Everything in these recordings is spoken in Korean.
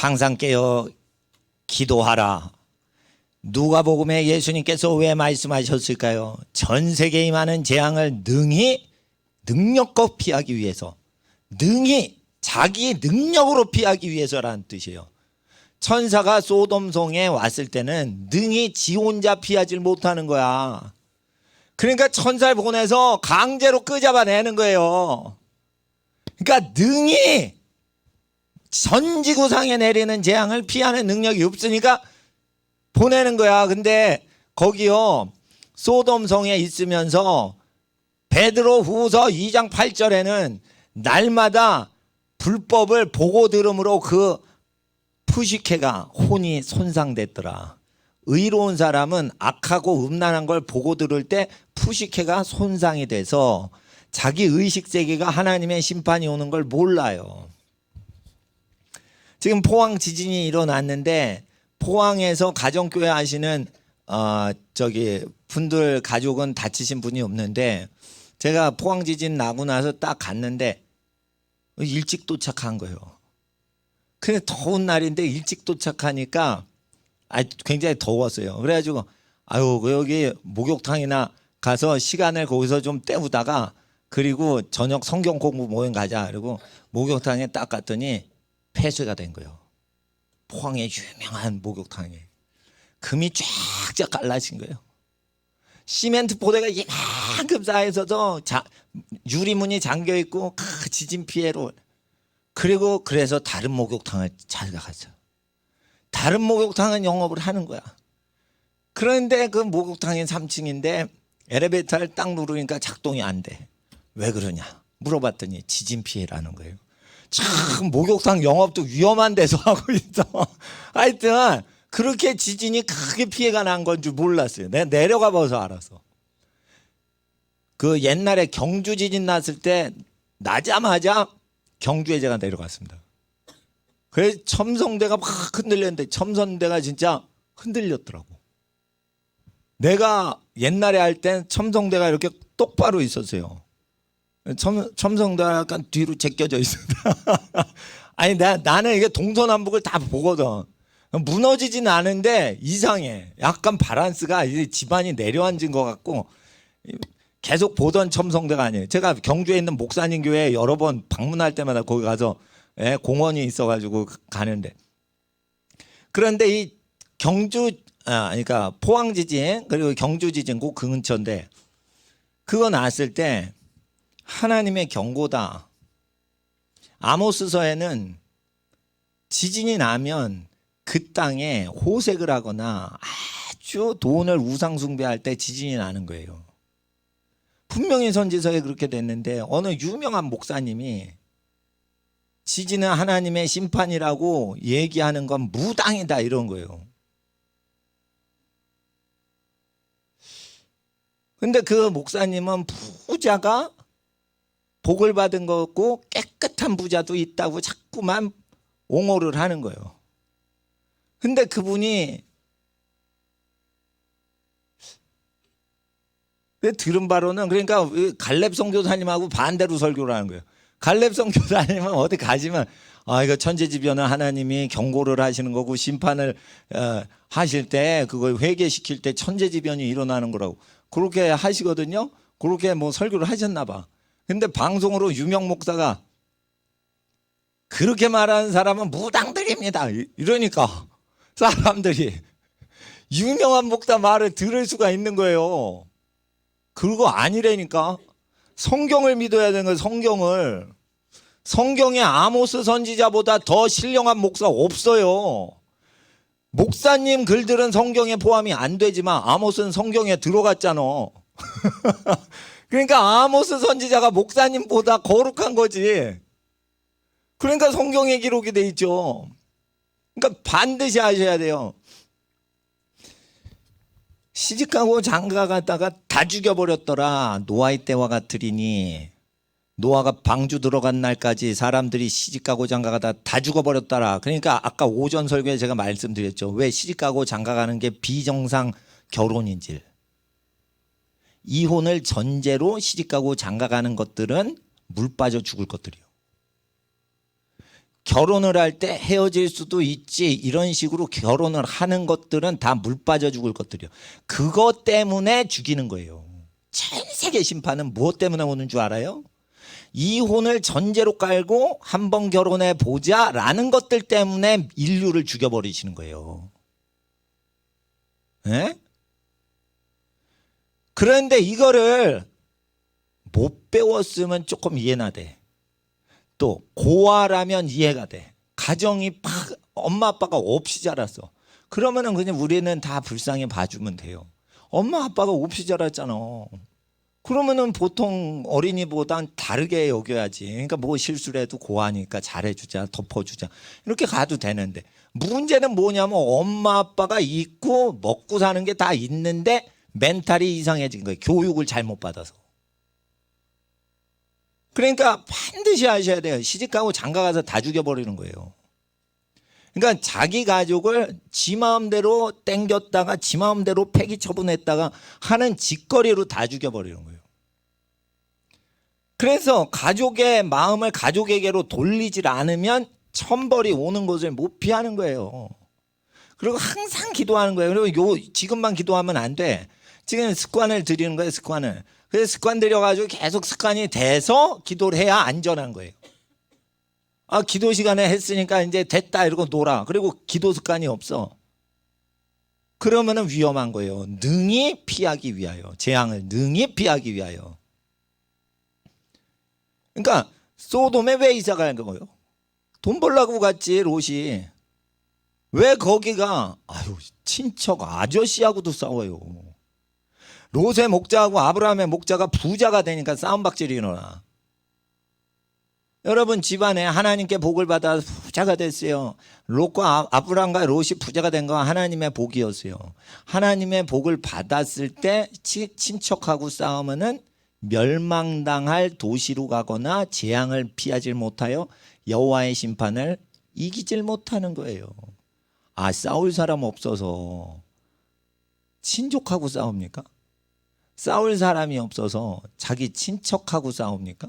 항상 깨어 기도하라. 누가복음에 예수님께서 왜 말씀하셨을까요? 전 세계에 많은 재앙을 능력껏 피하기 위해서, 자기 능력으로 피하기 위해서라는 뜻이에요. 천사가 소돔성에 왔을 때는 능히 지 혼자 피하지 못하는 거야. 그러니까 천사를 보내서 강제로 끄잡아내는 거예요. 그러니까 능히 전 지구상에 내리는 재앙을 피하는 능력이 없으니까 보내는 거야. 근데 거기요, 소돔성에 있으면서 베드로 후서 2장 8절에는 날마다 불법을 보고 들음으로 그 푸시케가 혼이 손상됐더라. 의로운 사람은 악하고 음란한 걸 보고 들을 때 푸시케가 손상이 돼서 자기 의식 세계가 하나님의 심판이 오는 걸 몰라요. 지금 포항 지진이 일어났는데 포항에서 가정교회 하시는 분들 가족은 다치신 분이 없는데, 제가 포항 지진 나고 나서 딱 갔는데 일찍 도착한 거예요. 근데 더운 날인데 일찍 도착하니까 굉장히 더웠어요. 그래가지고 여기 목욕탕이나 가서 시간을 거기서 좀 때우다가, 그리고 저녁 성경 공부 모임 가자. 그리고 목욕탕에 딱 갔더니 폐쇄가 된 거예요. 포항의 유명한 목욕탕에 금이 쫙쫙 갈라진 거예요. 시멘트 포대가 이만큼 쌓여서도 유리문이 잠겨 있고 지진 피해로. 그래서 다른 목욕탕을 찾아갔어요. 다른 목욕탕은 영업을 하는 거야. 그런데 그 목욕탕이 3층인데 엘리베이터를 딱 누르니까 작동이 안 돼. 왜 그러냐 물어봤더니 지진 피해라는 거예요. 참 목욕탕 영업도 위험한 데서 하고 있어. 하여튼 그렇게 지진이 크게 피해가 난 건 줄 몰랐어요. 내가 내려가 봐서 알았어. 그 옛날에 경주 지진 났을 때 나자마자 경주에 제가 내려갔습니다. 그래서 첨성대가 막 흔들렸는데 첨성대가 진짜 흔들렸더라고. 내가 옛날에 할 땐 첨성대가 이렇게 똑바로 있었어요. 첨성대가 약간 뒤로 제껴져 있습니다. 아니 나는 이게 동서남북을 다 보거든. 무너지진 않은데 이상해. 약간 바란스가 집안이 내려앉은 것 같고 계속 보던 첨성대가 아니에요. 제가 경주에 있는 목사님 교회에 여러 번 방문할 때마다 거기 가서 공원이 있어가지고 가는데, 그런데 이 그러니까 포항 지진 그리고 경주 지진 그 근처인데, 그거 났을 때 하나님의 경고다. 아모스서에는 지진이 나면 그 땅에 호색을 하거나 아주 돈을 우상 숭배할 때 지진이 나는 거예요. 분명히 선지서에 그렇게 됐는데 어느 유명한 목사님이 지진은 하나님의 심판이라고 얘기하는 건 무당이다 이런 거예요. 근데 그 목사님은 부자가 복을 받은 거고 깨끗한 부자도 있다고 자꾸만 옹호를 하는 거예요. 근데 그분이 들은 바로는, 그러니까 갈렙 선교사님하고 반대로 설교를 하는 거예요. 갈렙 선교사님은 어디 가시면 이거 천재지변은 하나님이 경고를 하시는 거고 심판을 하실 때 그걸 회개시킬 때 천재지변이 일어나는 거라고 그렇게 하시거든요. 그렇게 뭐 설교를 하셨나 봐. 근데 방송으로 유명 목사가 그렇게 말하는 사람은 무당들입니다 이러니까 사람들이 유명한 목사 말을 들을 수가 있는 거예요. 그거 아니라니까. 성경을 믿어야 되는 거예요. 성경에 아모스 선지자보다 더 신령한 목사 없어요. 목사님 글들은 성경에 포함이 안 되지만 아모스는 성경에 들어갔잖아. 그러니까 아모스 선지자가 목사님보다 거룩한 거지. 그러니까 성경에 기록이 돼 있죠. 그러니까 반드시 하셔야 돼요. 시집가고 장가갔다가 다 죽여버렸더라. 노아의 때와 같으리니. 노아가 방주 들어간 날까지 사람들이 시집가고 장가가다 다 죽어버렸더라. 그러니까 아까 오전 설교에 제가 말씀드렸죠. 왜 시집가고 장가가는 게 비정상 결혼인지. 이혼을 전제로 시집가고 장가가는 것들은 물 빠져 죽을 것들이요. 결혼을 할 때 헤어질 수도 있지 이런 식으로 결혼을 하는 것들은 다 물 빠져 죽을 것들이요. 그것 때문에 죽이는 거예요. 전 세계 심판은 무엇 때문에 오는 줄 알아요? 이혼을 전제로 깔고 한번 결혼해 보자라는 것들 때문에 인류를 죽여버리시는 거예요. 예? 그런데 이거를 못 배웠으면 조금 이해나 돼. 또 고아라면 이해가 돼. 가정이 엄마 아빠가 없이 자랐어. 그러면은 그냥 우리는 다 불쌍히 봐주면 돼요. 엄마 아빠가 없이 자랐잖아. 그러면은 보통 어린이보단 다르게 여겨야지. 그러니까 뭐 실수를 해도 고아니까 잘해주자, 덮어주자 이렇게 가도 되는데, 문제는 뭐냐면 엄마 아빠가 있고 먹고 사는 게 다 있는데 멘탈이 이상해진 거예요. 교육을 잘못 받아서. 그러니까 반드시 아셔야 돼요. 시집가고 장가가서 다 죽여버리는 거예요. 그러니까 자기 가족을 지 마음대로 땡겼다가 지 마음대로 폐기 처분했다가 하는 짓거리로 다 죽여버리는 거예요. 그래서 가족의 마음을 가족에게로 돌리질 않으면 천벌이 오는 것을 못 피하는 거예요. 그리고 항상 기도하는 거예요. 그리고 지금만 기도하면 안 돼. 지금 습관을 들이는 거예요. 습관을. 그래서 습관 들여가지고 계속 습관이 돼서 기도를 해야 안전한 거예요. 아, 기도 시간에 했으니까 이제 됐다 이러고 놀아. 그리고 기도 습관이 없어. 그러면은 위험한 거예요. 능히 피하기 위하여. 재앙을 능히 피하기 위하여. 그러니까 소돔에 왜 이사 간 거예요? 돈 벌라고 갔지, 롯이. 왜 거기가 친척 아저씨하고도 싸워요. 롯의 목자하고 아브라함의 목자가 부자가 되니까 싸움박질이 일어나. 여러분 집안에 하나님께 복을 받아 부자가 됐어요. 롯과 아브라함과 롯이 부자가 된 건 하나님의 복이었어요. 하나님의 복을 받았을 때 친척하고 싸우면은 멸망당할 도시로 가거나 재앙을 피하지 못하여 여호와의 심판을 이기질 못하는 거예요. 아, 싸울 사람 없어서 친족하고 싸웁니까? 싸울 사람이 없어서 자기 친척하고 싸웁니까?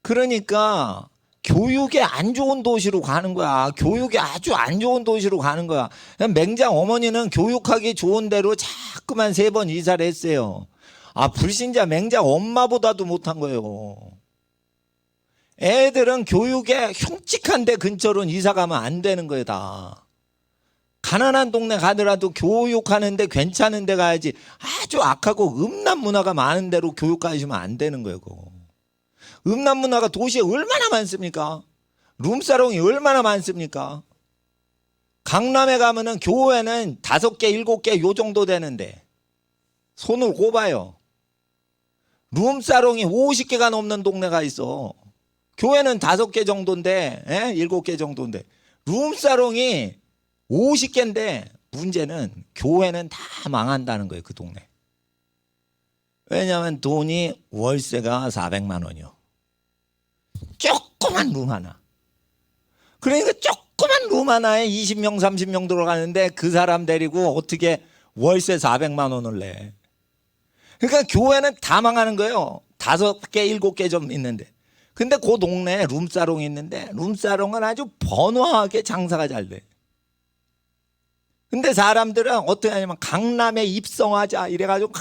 그러니까 교육에 안 좋은 도시로 가는 거야. 교육에 아주 안 좋은 도시로 가는 거야. 맹장 어머니는 교육하기 좋은 데로 자꾸만 3번 이사를 했어요. 아, 불신자 맹장 엄마보다도 못한 거예요. 애들은 교육에 흉측한 데 근처로 이사 가면 안 되는 거예요, 다. 가난한 동네 가더라도 교육하는데 괜찮은 데 가야지. 아주 악하고 음란 문화가 많은 데로 교육 가시면 안 되는 거예요. 그거. 음란 문화가 도시에 얼마나 많습니까? 룸사롱이 얼마나 많습니까? 강남에 가면은 교회는 5개, 7개 요 정도 되는데 손을 꼽아요. 룸사롱이 50개가 넘는 동네가 있어. 교회는 5개 정도인데, 7개 정도인데 룸사롱이 50개인데 문제는 교회는 다 망한다는 거예요. 그 동네. 왜냐하면 돈이 월세가 400만 원이요. 조그만 룸 하나. 그러니까 조그만 룸 하나에 20명 30명 들어가는데 그 사람 데리고 어떻게 월세 400만 원을 내. 그러니까 교회는 다 망하는 거예요. 5개 7개 좀 있는데. 근데 그 동네에 룸사롱이 있는데 룸사롱은 아주 번화하게 장사가 잘 돼. 근데 사람들은 어떻게 하냐면 강남에 입성하자 이래가지고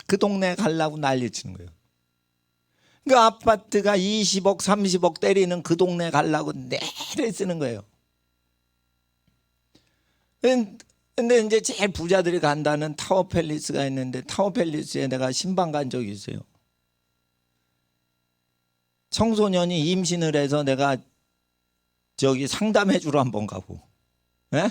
그 동네에 가려고 난리치는 거예요. 그 아파트가 20억 30억 때리는 그 동네 가려고 내를 쓰는 거예요. 근데 이제 제일 부자들이 간다는 타워팰리스가 있는데 타워팰리스에 내가 신방 간 적이 있어요. 청소년이 임신을 해서 내가 저기 상담해 주러 한번 가고. 예?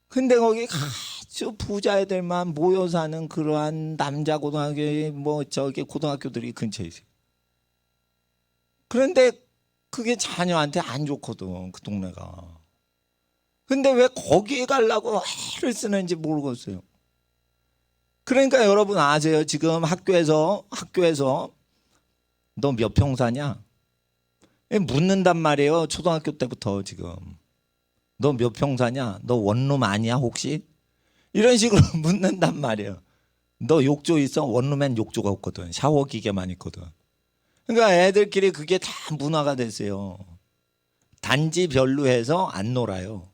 근데 거기 아주 부자 애들만 모여 사는 그러한 남자 고등학교 뭐 저기 고등학교들이 근처에 있어요. 그런데 그게 자녀한테 안 좋거든, 그 동네가. 근데 왜 거기에 가려고 애를 쓰는지 모르겠어요. 그러니까 여러분 아세요? 지금 학교에서 너 몇 평 사냐? 묻는단 말이에요. 초등학교 때부터 지금. 너 몇 평 사냐? 너 원룸 아니야 혹시? 이런 식으로 묻는단 말이에요. 너 욕조 있어? 원룸엔 욕조가 없거든. 샤워 기계만 있거든. 그러니까 애들끼리 그게 다 문화가 됐어요. 단지별로 해서 안 놀아요.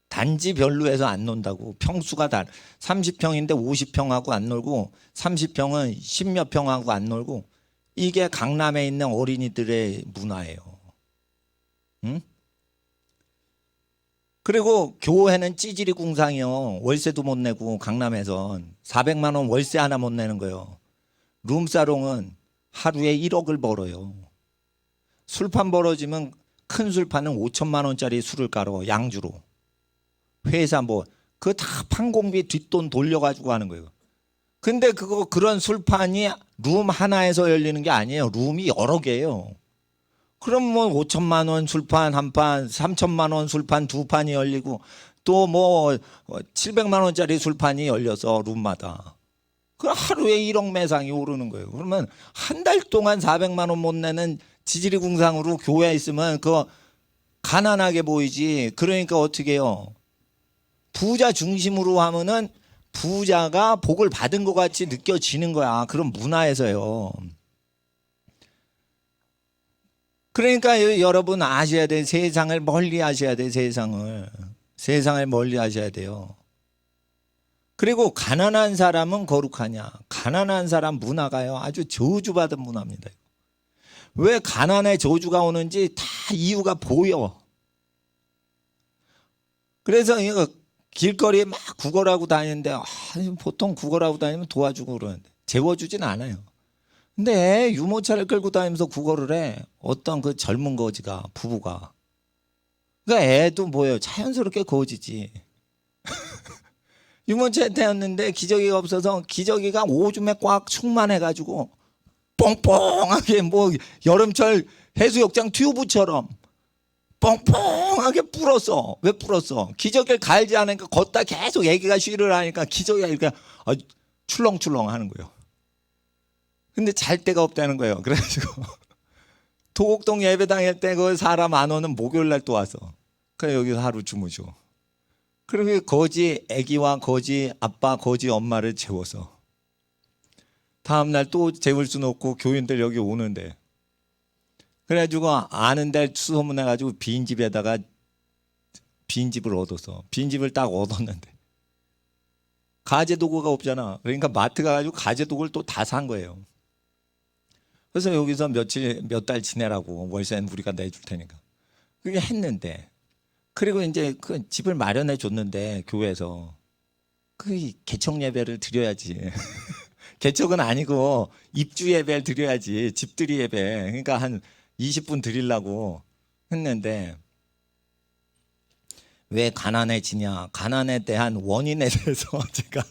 단지별로 해서 안 논다고. 평수가 다 30평인데 50평하고 안 놀고 30평은 10몇 평하고 안 놀고. 이게 강남에 있는 어린이들의 문화예요. 응? 그리고 교회는 찌질이 궁상이요. 월세도 못 내고 강남에선 400만 원 월세 하나 못 내는 거예요. 룸사롱은 하루에 1억을 벌어요. 술판 벌어지면 큰 술판은 5천만 원짜리 술을 깔어 양주로. 회사 뭐 그거 다 판공비 뒷돈 돌려가지고 하는 거예요. 근데 그런 술판이 룸 하나에서 열리는 게 아니에요. 룸이 여러 개예요. 그럼 뭐 5천만 원 술판 한 판, 3천만 원 술판 두 판이 열리고 또 뭐 700만 원짜리 술판이 열려서 룸마다. 그 하루에 1억 매상이 오르는 거예요. 그러면 한 달 동안 400만 원 못 내는 지지리 궁상으로 교회에 있으면 그거 가난하게 보이지. 그러니까 어떻게 해요? 부자 중심으로 하면은 부자가 복을 받은 것 같이 느껴지는 거야. 그런 문화에서요. 그러니까 여러분 아셔야 돼. 세상을 멀리 하셔야 돼. 세상을 멀리 하셔야 돼요. 그리고 가난한 사람은 거룩하냐? 가난한 사람 문화가요. 아주 저주받은 문화입니다. 왜 가난에 저주가 오는지 다 이유가 보여. 그래서 이거 길거리에 막 구걸하고 다니는데 보통 구걸하고 다니면 도와주고 그러는데 재워주진 않아요. 근데 유모차를 끌고 다니면서 구걸을 해. 어떤 그 젊은 거지가 부부가. 그러니까 애도 뭐예요? 자연스럽게 거지지. 유모차에 태웠는데 기저귀가 없어서 기저귀가 오줌에 꽉 충만해가지고 뽕뽕하게 뭐 여름철 해수욕장 튜브처럼 뽕뽕하게 불었어. 왜 불었어? 기저귀를 갈지 않으니까 걷다 계속 애기가 쉬를 하니까 기저귀가 이렇게 출렁출렁 하는 거예요. 근데 잘 데가 없다는 거예요. 그래가지고 도곡동 예배 당일 때 그 사람 안 오는 목요일 날 또 와서 그래 여기서 하루 주무시고 그리고 거지 애기와 거지 아빠 거지 엄마를 재워서 다음날 또 재울 수는 없고 교인들 여기 오는데 그래가지고 아는 데 수소문해가지고 빈집에다가 빈집을 얻어서 빈집을 딱 얻었는데 가재도구가 없잖아. 그러니까 마트 가가지고 가재도구를 또 다 산 거예요. 그래서 여기서 몇 달 지내라고 월세는 우리가 내줄 테니까 그게 했는데 그리고 이제 그 집을 마련해 줬는데 교회에서 그 개척 예배를 드려야지. 개척은 아니고 입주 예배를 드려야지. 집들이 예배. 그러니까 한 20분 드리려고 했는데 왜 가난해지냐? 가난에 대한 원인에 대해서 제가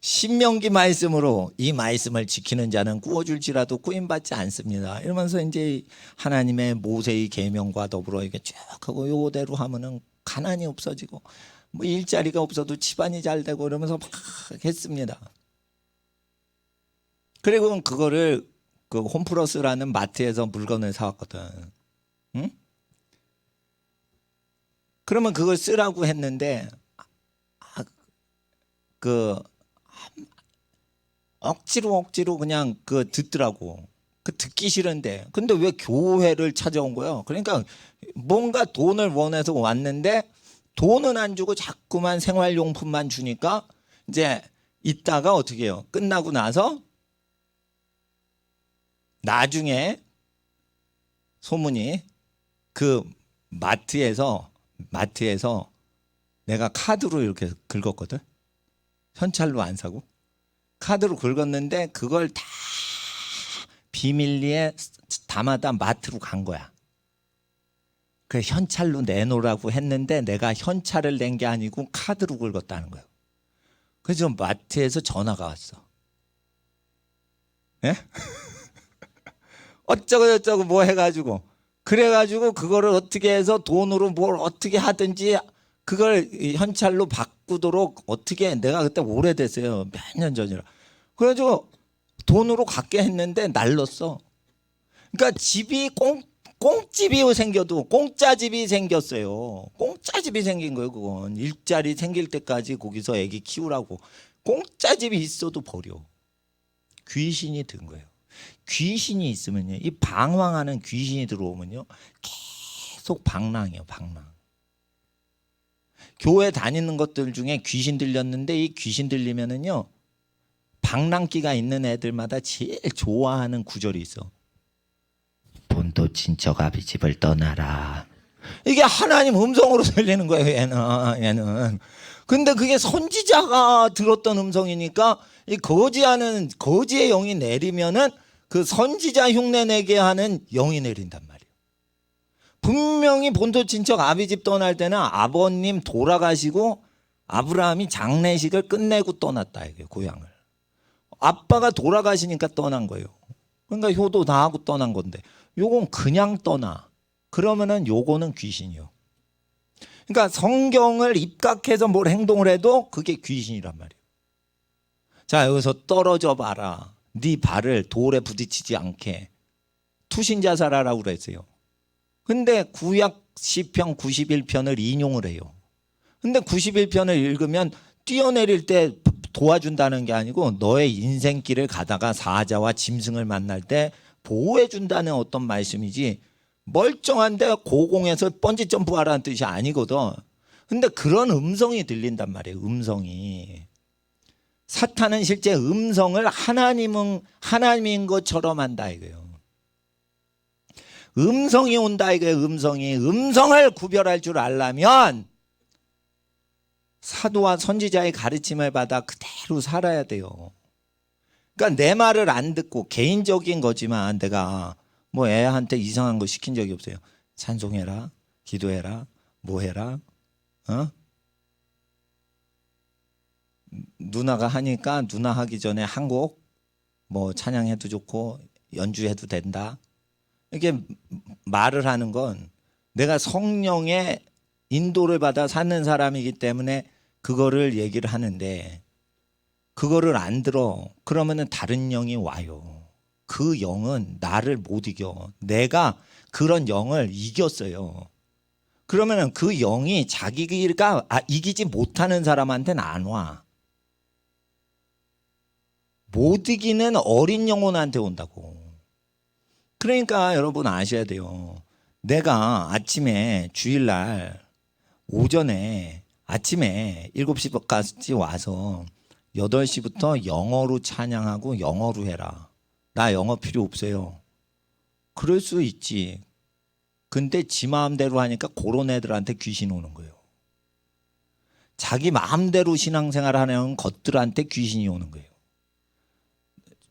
신명기 말씀으로 이 말씀을 지키는 자는 구워줄지라도 구임받지 않습니다. 이러면서 이제 하나님의 모세의 계명과 더불어 이게 쭉 하고 요대로 하면은 가난이 없어지고 뭐 일자리가 없어도 집안이 잘 되고 이러면서 막 했습니다. 그리고 그거를 그 홈플러스라는 마트에서 물건을 사왔거든. 응? 그러면 그걸 쓰라고 했는데 그 억지로 그냥 그 듣더라고. 그 듣기 싫은데. 근데 왜 교회를 찾아온 거야? 그러니까 뭔가 돈을 원해서 왔는데 돈은 안 주고 자꾸만 생활용품만 주니까 이제 이따가 어떻게 해요? 끝나고 나서 나중에 소문이 그 마트에서 내가 카드로 이렇게 긁었거든. 현찰로 안 사고 카드로 긁었는데 그걸 다 비밀리에 담아다 마트로 간 거야. 그 현찰로 내놓으라고 했는데 내가 현찰을 낸 게 아니고 카드로 긁었다는 거예요. 그래서 마트에서 전화가 왔어. 예? 어쩌고 뭐 해가지고 그래가지고 그거를 어떻게 해서 돈으로 뭘 어떻게 하든지 그걸 현찰로 바꾸도록 어떻게 내가 그때 오래됐어요. 몇 년 전이라. 그래가지고 돈으로 갖게 했는데 날렸어. 그러니까 집이 꽁집이 생겨도 공짜집이 생겼어요. 공짜집이 생긴 거예요. 그건 일자리 생길 때까지 거기서 애기 키우라고 공짜집이 있어도 버려. 귀신이 든 거예요. 귀신이 있으면요, 이 방황하는 귀신이 들어오면요 계속 방랑해요. 방랑. 교회 다니는 것들 중에 귀신 들렸는데 이 귀신 들리면은요 방랑기가 있는 애들마다 제일 좋아하는 구절이 있어. 본토 친척 아비집을 떠나라. 이게 하나님 음성으로 들리는 거예요. 얘는. 근데 그게 선지자가 들었던 음성이니까 이 거지의 영이 내리면은 그 선지자 흉내내게 하는 영이 내린단 말이에요. 분명히 본토 친척 아비집 떠날 때는 아버님 돌아가시고 아브라함이 장례식을 끝내고 떠났다 이게 고향을. 아빠가 돌아가시니까 떠난 거예요. 그러니까 효도 다 하고 떠난 건데 요건 그냥 떠나. 그러면은 요거는 귀신이요. 그러니까 성경을 입각해서 뭘 행동을 해도 그게 귀신이란 말이에요. 자, 여기서 떨어져 봐라. 네 발을 돌에 부딪히지 않게 투신자살하라고 그랬어요. 근데 구약 시편 91편을 인용을 해요. 근데 91편을 읽으면 뛰어내릴 때 도와준다는 게 아니고 너의 인생길을 가다가 사자와 짐승을 만날 때 보호해준다는 어떤 말씀이지 멀쩡한데 고공에서 번지 점프하라는 뜻이 아니거든. 근데 그런 음성이 들린단 말이에요. 음성이. 사탄은 실제 음성을 하나님인 것처럼 한다 이거예요. 음성이 온다 이거예요. 음성을 구별할 줄 알려면 사도와 선지자의 가르침을 받아 그대로 살아야 돼요. 그러니까 내 말을 안 듣고 개인적인 거지만 내가 뭐 애한테 이상한 거 시킨 적이 없어요. 찬송해라, 기도해라, 뭐 해라, 누나가 하니까 누나 하기 전에 한 곡 뭐 찬양해도 좋고 연주해도 된다. 이렇게 말을 하는 건 내가 성령의 인도를 받아 사는 사람이기 때문에 그거를 얘기를 하는데 그거를 안 들어. 그러면은 다른 영이 와요. 그 영은 나를 못 이겨. 내가 그런 영을 이겼어요. 그러면은 그 영이 자기가 이기지 못하는 사람한테는 안 와. 못 이기는 어린 영혼한테 온다고. 그러니까 여러분 아셔야 돼요. 내가 아침에 주일날 오전에 아침에 7시까지 와서 8시부터 영어로 찬양하고 영어로 해라. 나 영어 필요 없어요. 그럴 수 있지. 근데 지 마음대로 하니까 그런 애들한테 귀신 오는 거예요. 자기 마음대로 신앙생활 하는 것들한테 귀신이 오는 거예요.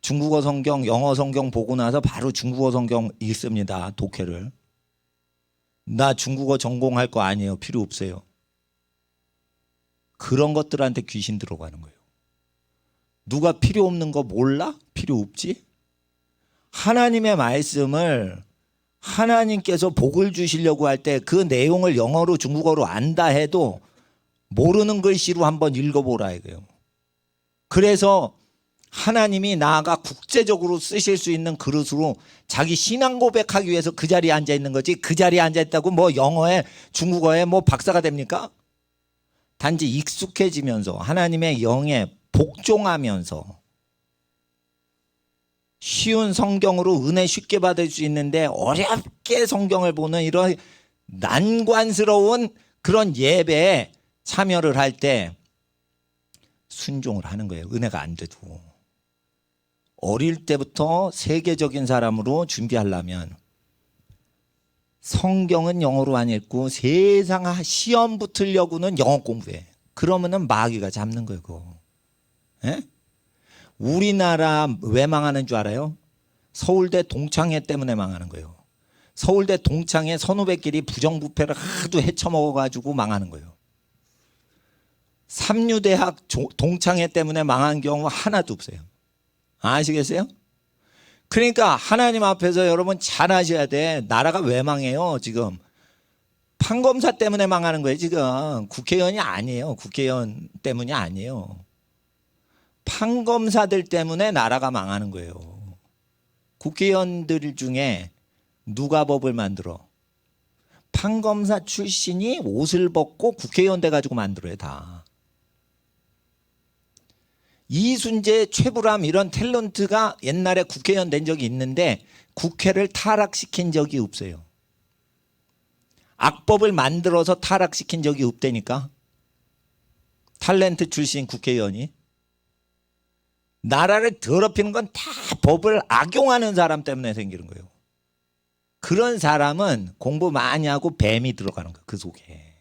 중국어 성경, 영어 성경 보고 나서 바로 중국어 성경 읽습니다. 독해를. 나 중국어 전공할 거 아니에요. 필요 없어요. 그런 것들한테 귀신 들어가는 거예요. 누가 필요 없는 거 몰라? 필요 없지? 하나님의 말씀을 하나님께서 복을 주시려고 할 때 그 내용을 영어로 중국어로 안다 해도 모르는 글씨로 한번 읽어보라 이거예요. 그래서 하나님이 나아가 국제적으로 쓰실 수 있는 그릇으로 자기 신앙 고백하기 위해서 그 자리에 앉아 있는 거지. 그 자리에 앉아 있다고 뭐 영어에 중국어에 뭐 박사가 됩니까? 단지 익숙해지면서 하나님의 영에 복종하면서 쉬운 성경으로 은혜 쉽게 받을 수 있는데 어렵게 성경을 보는 이런 난관스러운 그런 예배에 참여를 할 때 순종을 하는 거예요. 은혜가 안 돼도. 어릴 때부터 세계적인 사람으로 준비하려면 성경은 영어로 안 읽고 세상 시험 붙으려고는 영어 공부해. 그러면은 마귀가 잡는 거예요. 그거. 예? 우리나라 왜 망하는 줄 알아요? 서울대 동창회 때문에 망하는 거예요. 서울대 동창회 선후배끼리 부정부패를 하도 헤쳐먹어가지고 망하는 거예요. 삼류대학 동창회 때문에 망한 경우 하나도 없어요. 아시겠어요? 그러니까 하나님 앞에서 여러분 잘 아셔야 돼. 나라가 왜 망해요 지금? 판검사 때문에 망하는 거예요 지금. 국회의원이 아니에요. 국회의원 때문이 아니에요. 판검사들 때문에 나라가 망하는 거예요. 국회의원들 중에 누가 법을 만들어? 판검사 출신이 옷을 벗고 국회의원 돼가지고 만들어요 다. 이순재, 최불암 이런 탤런트가 옛날에 국회의원 된 적이 있는데 국회를 타락시킨 적이 없어요. 악법을 만들어서 타락시킨 적이 없다니까. 탤런트 출신 국회의원이. 나라를 더럽히는 건 다 법을 악용하는 사람 때문에 생기는 거예요. 그런 사람은 공부 많이 하고 뱀이 들어가는 거예요. 그 속에.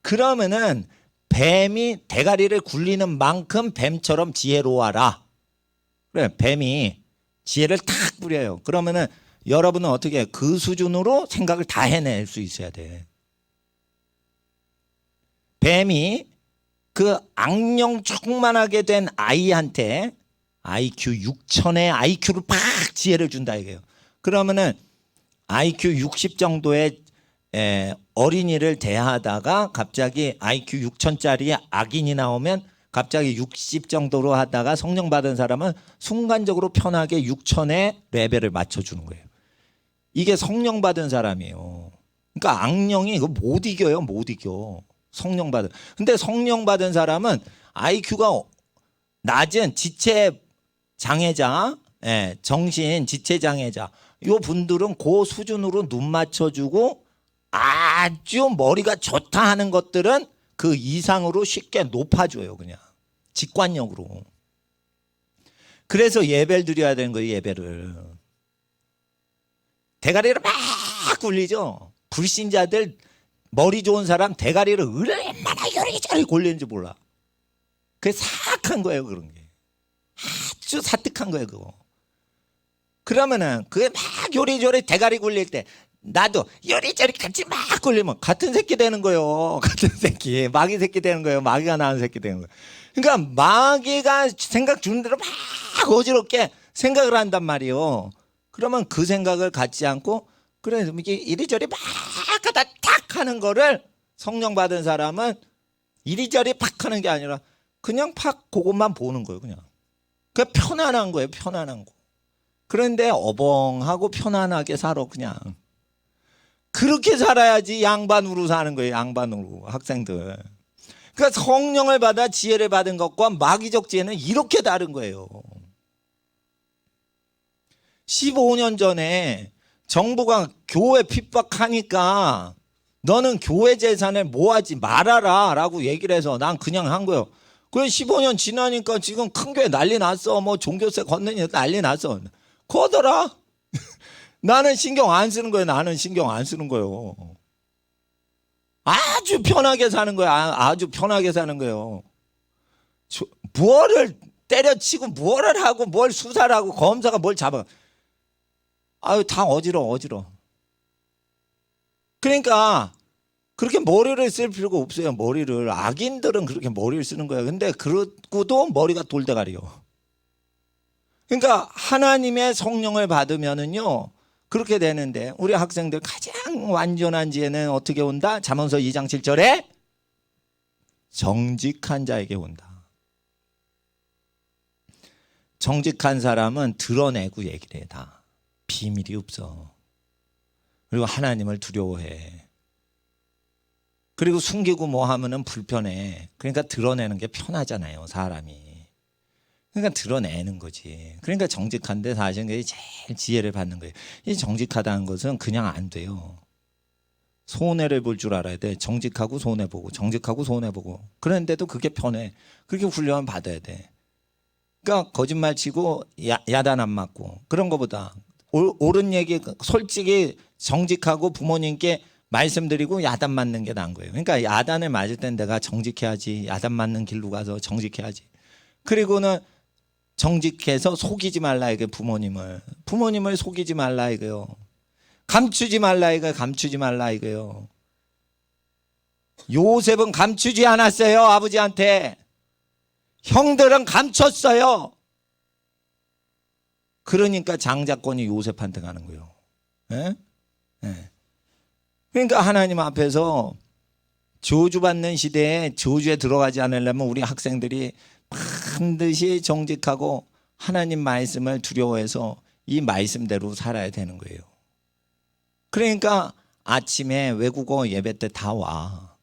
그러면은 뱀이 대가리를 굴리는 만큼 뱀처럼 지혜로워라. 그래, 뱀이 지혜를 탁 부려요. 그러면은 여러분은 어떻게 해요? 그 수준으로 생각을 다 해낼 수 있어야 돼. 뱀이 그 악령 충만하게 된 아이한테 IQ 6천의 IQ를 팍 지혜를 준다 이게요. 그러면은 IQ 60 정도의 어린이를 대하다가 갑자기 IQ 6천짜리 악인이 나오면 갑자기 60 정도로 하다가 성령 받은 사람은 순간적으로 편하게 6천의 레벨을 맞춰주는 거예요. 이게 성령 받은 사람이에요. 그러니까 악령이 이거 못 이겨요. 못 이겨. 성령 받은. 근데 성령 받은 사람은 IQ가 낮은 지체 장애자, 정신 지체 장애자 요 분들은 그 수준으로 눈 맞춰주고 아주 머리가 좋다 하는 것들은 그 이상으로 쉽게 높아줘요. 그냥 직관력으로. 그래서 예배를 드려야 되는 거예요. 예배를. 대가리를 막 굴리죠. 불신자들 머리 좋은 사람 대가리를 얼마나 요리조리 굴리는지 몰라. 그게 사악한 거예요. 그런 게. 아주 사특한 거예요. 그거. 그러면은 그게 막 요리조리 대가리 굴릴 때 나도 요리조리 같이 막 굴리면 같은 새끼 되는 거예요. 같은 새끼. 마귀 새끼 되는 거예요. 마귀가 낳은 새끼 되는 거예요. 그러니까 마귀가 생각 주는 대로 막 어지럽게 생각을 한단 말이에요. 그러면 그 생각을 갖지 않고 그래 이게 이리저리 막 하다 탁 하는 거를 성령 받은 사람은 이리저리 팍 하는 게 아니라 그냥 팍 그것만 보는 거예요. 그냥. 그 편안한 거예요. 편안한 거. 그런데 어벙하고 편안하게 살아 그냥. 그렇게 살아야지 양반으로 사는 거예요. 양반으로 학생들. 그러니까 성령을 받아 지혜를 받은 것과 마귀적 지혜는 이렇게 다른 거예요. 15년 전에 정부가 교회 핍박하니까 너는 교회 재산을 모아지 말아라 라고 얘기를 해서 난 그냥 한 거예요. 그래 15년 지나니까 지금 큰 교회 난리 났어. 뭐 종교세 걷느니 난리 났어. 거더라. 나는 신경 안 쓰는 거예요. 나는 신경 안 쓰는 거예요. 아주 편하게 사는 거예요. 아주 편하게 사는 거예요. 무엇을 때려치고 무엇을 하고 뭘 수사를 하고 검사가 뭘 잡아. 아유 다 어지러워. 그러니까 그렇게 머리를 쓸 필요가 없어요. 머리를. 악인들은 그렇게 머리를 쓰는 거예요. 근데 그러고도 머리가 돌대가리요. 그러니까 하나님의 성령을 받으면은요 그렇게 되는데 우리 학생들 가장 완전한 지혜는 어떻게 온다? 잠언서 2장 7절에 정직한 자에게 온다. 정직한 사람은 드러내고 얘기를 해. 다 비밀이 없어. 그리고 하나님을 두려워해. 그리고 숨기고 뭐 하면은 불편해. 그러니까 드러내는 게 편하잖아요, 사람이. 그러니까 드러내는 거지. 그러니까 정직한데 사실은 그게 제일 지혜를 받는 거예요. 이 정직하다는 것은 그냥 안 돼요. 손해를 볼 줄 알아야 돼. 정직하고 손해보고 정직하고 손해보고. 그런데도 그게 편해. 그렇게 훈련 받아야 돼. 그러니까 거짓말 치고 야단 안 맞고 그런 거보다 옳은 얘기 솔직히 정직하고 부모님께 말씀드리고 야단 맞는 게 나은 거예요. 그러니까 야단을 맞을 땐 내가 정직해야지. 야단 맞는 길로 가서 정직해야지. 그리고는 정직해서 속이지 말라 이게 부모님을 속이지 말라 이거요. 감추지 말라 이거 감추지 말라 이거요. 요셉은 감추지 않았어요. 아버지한테. 형들은 감췄어요. 그러니까 장자권이 요셉한테 가는 거예요. 예? 예. 그러니까 하나님 앞에서 저주받는 시대에 저주에 들어가지 않으려면 우리 학생들이 반드시 정직하고 하나님 말씀을 두려워해서 이 말씀대로 살아야 되는 거예요. 그러니까 아침에 외국어 예배 때 다 와.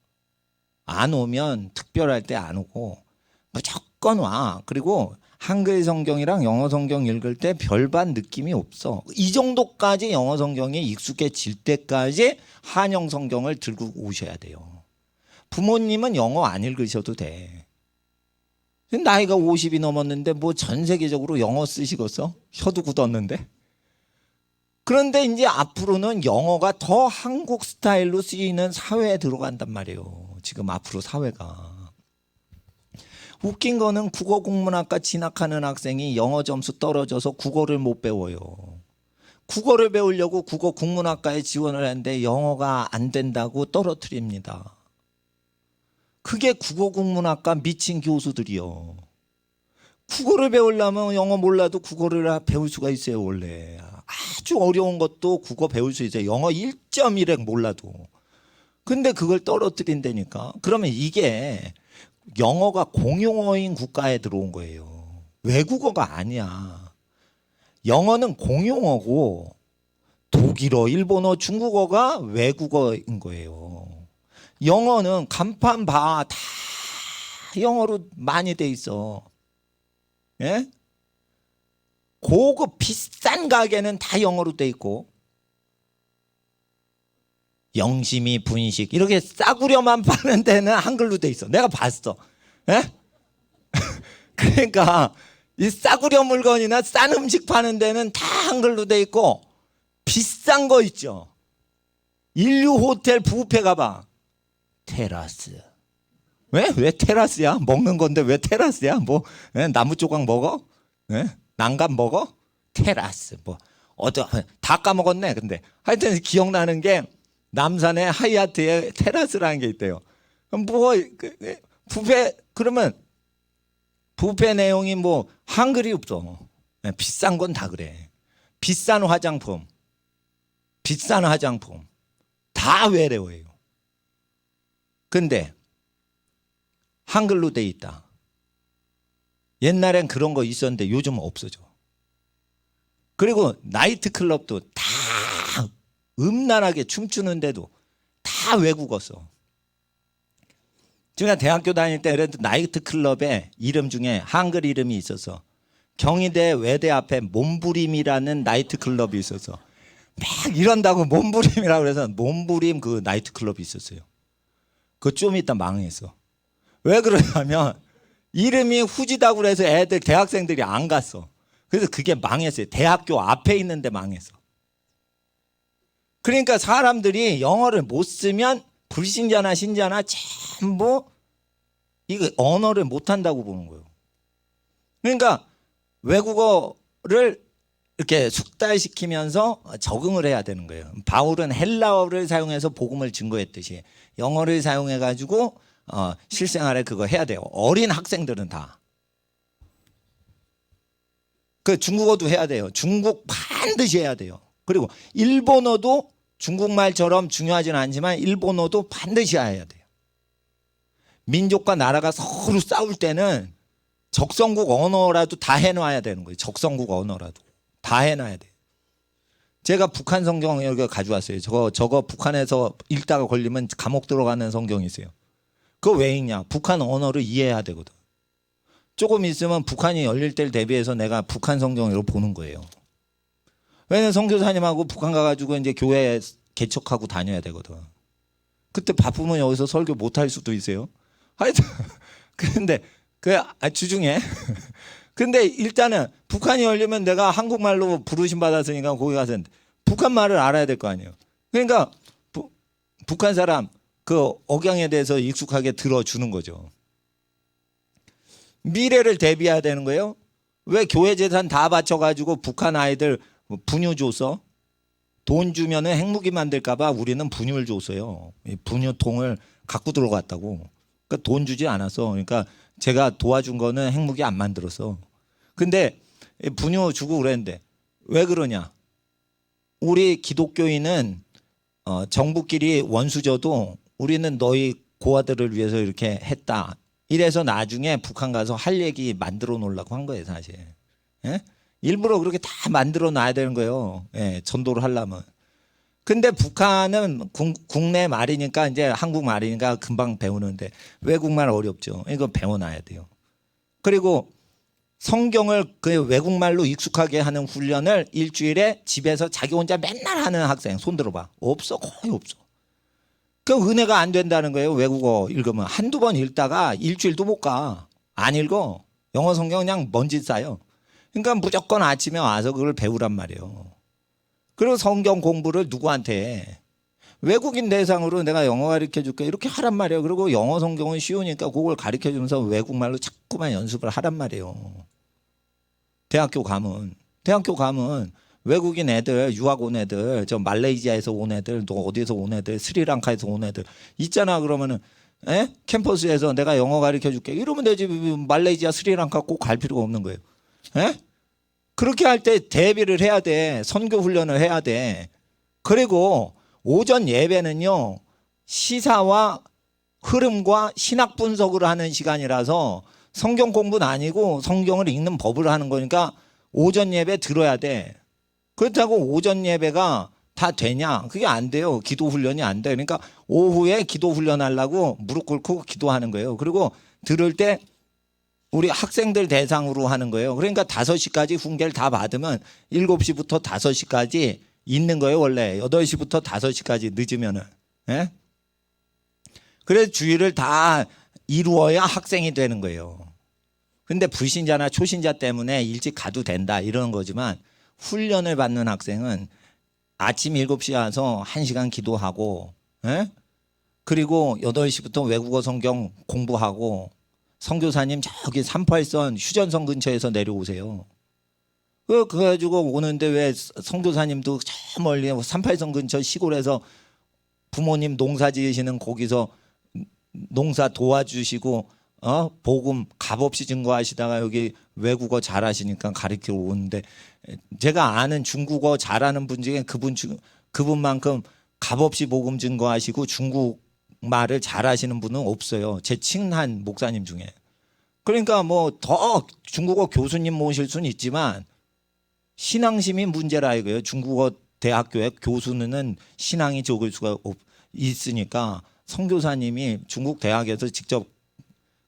안 오면 특별할 때 안 오고 무조건 와. 그리고 한글 성경이랑 영어 성경 읽을 때 별반 느낌이 없어. 이 정도까지 영어 성경이 익숙해질 때까지 한영 성경을 들고 오셔야 돼요. 부모님은 영어 안 읽으셔도 돼. 나이가 50이 넘었는데 뭐 전 세계적으로 영어 쓰시겠어? 혀도 굳었는데. 그런데 이제 앞으로는 영어가 더 한국 스타일로 쓰이는 사회에 들어간단 말이에요. 지금 앞으로 사회가. 웃긴 거는 국어 국문학과 진학하는 학생이 영어 점수 떨어져서 국어를 못 배워요. 국어를 배우려고 국어 국문학과에 지원을 하는데 영어가 안 된다고 떨어뜨립니다. 그게 국어 국문학과 미친 교수들이요. 국어를 배우려면 영어 몰라도 국어를 배울 수가 있어요. 원래 아주 어려운 것도 국어 배울 수 있어요. 영어 1.1획 몰라도. 근데 그걸 떨어뜨린다니까. 그러면 이게 영어가 공용어인 국가에 들어온 거예요. 외국어가 아니야. 영어는 공용어고 독일어, 일본어, 중국어가 외국어인 거예요. 영어는 간판 봐. 다 영어로 많이 돼 있어. 예? 고급 비싼 가게는 다 영어로 돼 있고 영심이 분식 이렇게 싸구려만 파는 데는 한글로 돼 있어. 내가 봤어. 예? 그러니까 이 싸구려 물건이나 싼 음식 파는 데는 다 한글로 돼 있고 비싼 거 있죠. 인류 호텔 뷔페 가봐. 테라스. 왜 테라스야? 먹는 건데 왜 테라스야? 뭐 나무 조각 먹어? 난간 먹어? 테라스. 뭐 다 까먹었네. 근데 하여튼 기억나는 게 남산에 하이아트에 테라스라는 게 있대요. 뭐 뷔페 그러면 뷔페 내용이 뭐 한글이 없어. 비싼 건 다 그래. 비싼 화장품 다 외래어예요. 근데 한글로 돼 있다. 옛날엔 그런 거 있었는데 요즘은 없어져. 그리고 나이트클럽도 다 음란하게 춤추는데도 다 외국어 써. 제가 대학교 다닐 때 나이트클럽에 이름 중에 한글 이름이 있어서 경희대 외대 앞에 몸부림이라는 나이트클럽이 있어서 막 이런다고 몸부림이라고 그래서 몸부림 그 나이트클럽이 있었어요. 그거 좀 이따 망했어. 왜 그러냐면 이름이 후지다고 그래서 애들 대학생들이 안 갔어. 그래서 그게 망했어요. 대학교 앞에 있는데 망했어. 그러니까 사람들이 영어를 못 쓰면 불신자나 신자나 전부 이거 언어를 못 한다고 보는 거예요. 그러니까 외국어를 이렇게 숙달시키면서 적응을 해야 되는 거예요. 바울은 헬라어를 사용해서 복음을 증거했듯이 영어를 사용해 가지고 실생활에 그거 해야 돼요. 어린 학생들은 다. 그 중국어도 해야 돼요. 중국 반드시 해야 돼요. 그리고 일본어도 중국말처럼 중요하지는 않지만 일본어도 반드시 해야 돼요. 민족과 나라가 서로 싸울 때는 적성국 언어라도 다 해놔야 되는 거예요. 적성국 언어라도 다 해놔야 돼요. 제가 북한 성경 여기 가져왔어요. 저거 북한에서 읽다가 걸리면 감옥 들어가는 성경이 있어요. 그거 왜 읽냐? 북한 언어를 이해해야 되거든. 조금 있으면 북한이 열릴 때를 대비해서 내가 북한 성경으로 보는 거예요. 왜냐면 선교사님하고 북한 가가지고 이제 교회 개척하고 다녀야 되거든. 그때 바쁘면 여기서 설교 못할 수도 있어요. 하여튼 근데 주중에 근데 일단은 북한이 열리면 내가 한국말로 부르심 받았으니까 거기 가서 북한 말을 알아야 될 거 아니에요. 그러니까 북한 사람 그 억양에 대해서 익숙하게 들어주는 거죠. 미래를 대비해야 되는 거예요. 왜 교회 재산 다 바쳐가지고 북한 아이들 분유 줬어? 돈 주면은 핵무기 만들까봐 우리는 분유를 줬어요. 분유통을 갖고 들어갔다고. 그러니까 돈 주지 않았어. 그러니까 제가 도와준 거는 핵무기 안 만들었어. 근데 분유 주고 그랬는데 왜 그러냐? 우리 기독교인은 정부끼리 원수져도 우리는 너희 고아들을 위해서 이렇게 했다. 이래서 나중에 북한 가서 할 얘기 만들어 놓으려고 한 거예요, 사실. 예? 일부러 그렇게 다 만들어 놔야 되는 거예요. 예, 전도를 하려면. 근데 북한은 국내 말이니까 이제 한국 말이니까 금방 배우는데 외국말 어렵죠. 이거 배워놔야 돼요. 그리고 성경을 그 외국말로 익숙하게 하는 훈련을 일주일에 집에서 자기 혼자 맨날 하는 학생 손 들어봐. 없어. 거의 없어. 그 은혜가 안 된다는 거예요. 외국어 읽으면 한두 번 읽다가 일주일도 못 가. 안 읽어. 영어 성경 그냥 먼지 쌓여. 그러니까 무조건 아침에 와서 그걸 배우란 말이에요. 그리고 성경 공부를 누구한테 해? 외국인 대상으로 내가 영어 가르쳐 줄게 이렇게 하란 말이에요. 그리고 영어 성경은 쉬우니까 그걸 가르쳐 주면서 외국말로 자꾸만 연습을 하란 말이에요. 대학교 가면 외국인 애들, 유학 온 애들, 저 말레이시아에서 온 애들, 또 어디서 온 애들, 스리랑카에서 온 애들 있잖아. 그러면은 캠퍼스에서 내가 영어 가르쳐 줄게 이러면 되지. 말레이시아, 스리랑카 꼭 갈 필요가 없는 거예요. 그렇게 할 때 대비를 해야 돼. 선교 훈련을 해야 돼. 그리고 오전 예배는요, 시사와 흐름과 신학 분석을 하는 시간이라서 성경 공부는 아니고 성경을 읽는 법을 하는 거니까 오전 예배 들어야 돼. 그렇다고 오전 예배가 다 되냐? 그게 안 돼요. 기도 훈련이 안 돼. 그러니까 오후에 기도 훈련하려고 무릎 꿇고 기도하는 거예요. 그리고 들을 때 우리 학생들 대상으로 하는 거예요. 그러니까 5시까지 훈계를 다 받으면 7시부터 5시까지 있는 거예요. 원래 8시부터 5시까지 늦으면은. 그래서 주일을 다 이루어야 학생이 되는 거예요. 근데 불신자나 초신자 때문에 일찍 가도 된다 이러는 거지만 훈련을 받는 학생은 아침 7시에 와서 1시간 기도하고 그리고 8시부터 외국어 성경 공부하고 선교사님 저기 38선 휴전선 근처에서 내려오세요. 그래가지고 오는데 왜 선교사님도 저 멀리 38선 근처 시골에서 부모님 농사 지으시는 거기서 농사 도와주시고 복음 값없이 증거하시다가 여기 외국어 잘하시니까 가르치러 오는데 제가 아는 중국어 잘하는 분 중에 그분만큼 값없이 복음 증거하시고 중국 말을 잘하시는 분은 없어요. 제 친한 목사님 중에. 그러니까 뭐 더 중국어 교수님 모실 수는 있지만 신앙심이 문제라 이거예요. 중국어 대학교에 교수는 신앙이 적을 수가 있으니까 선교사님이 중국 대학에서 직접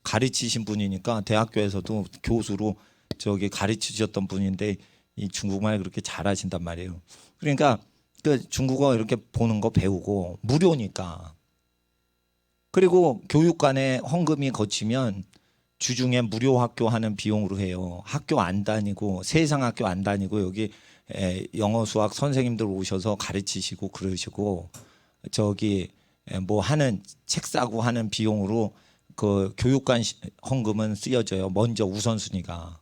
가르치신 분이니까 대학교에서도 교수로 저기 가르치셨던 분인데 이 중국말 그렇게 잘하신단 말이에요. 그러니까 그 중국어 이렇게 보는 거 배우고 무료니까. 그리고 교육관에 헌금이 거치면 주중에 무료 학교 하는 비용으로 해요. 학교 안 다니고 세상 학교 안 다니고 여기 영어 수학 선생님들 오셔서 가르치시고 그러시고 저기 뭐 하는 책 사고 하는 비용으로 그 교육관 헌금은 쓰여져요. 먼저 우선순위가.